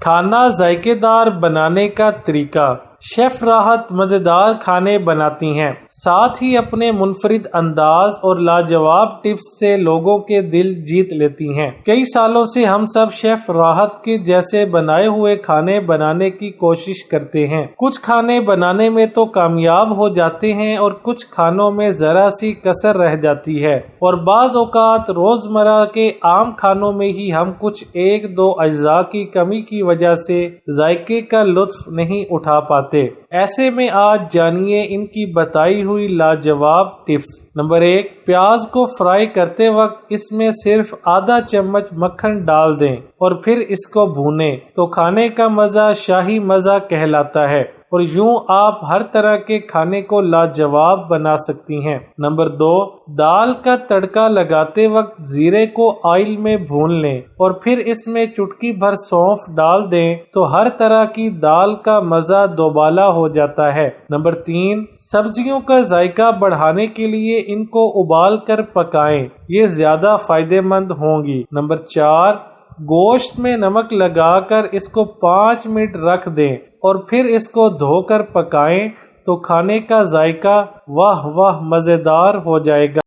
کھانا ذائقے دار بنانے کا طریقہ۔ شیف راحت مزیدار کھانے بناتی ہیں، ساتھ ہی اپنے منفرد انداز اور لاجواب ٹپس سے لوگوں کے دل جیت لیتی ہیں۔ کئی سالوں سے ہم سب شیف راحت کے جیسے بنائے ہوئے کھانے بنانے کی کوشش کرتے ہیں۔ کچھ کھانے بنانے میں تو کامیاب ہو جاتے ہیں اور کچھ کھانوں میں ذرا سی کسر رہ جاتی ہے، اور بعض اوقات روزمرہ کے عام کھانوں میں ہی ہم کچھ ایک دو اجزاء کی کمی کی وجہ سے ذائقے کا لطف نہیں اٹھا پاتے۔ ایسے میں آج جانیے ان کی بتائی ہوئی لاجواب ٹپس۔ نمبر 1، پیاز کو فرائی کرتے وقت اس میں صرف آدھا چمچ مکھن ڈال دیں اور پھر اس کو بھونیں تو کھانے کا مزہ شاہی مزہ کہلاتا ہے، اور یوں آپ ہر طرح کے کھانے کو لاجواب بنا سکتی ہیں۔ نمبر 2، دال کا تڑکا لگاتے وقت زیرے کو آئل میں بھون لیں اور پھر اس میں چٹکی بھر سونف ڈال دیں تو ہر طرح کی دال کا مزہ دوبالا ہو جاتا ہے۔ نمبر 3، سبزیوں کا ذائقہ بڑھانے کے لیے ان کو ابال کر پکائیں، یہ زیادہ فائدہ مند ہوں گی۔ نمبر 4، گوشت میں نمک لگا کر اس کو 5 منٹ رکھ دیں اور پھر اس کو دھو کر پکائیں تو کھانے کا ذائقہ واہ واہ مزیدار ہو جائے گا۔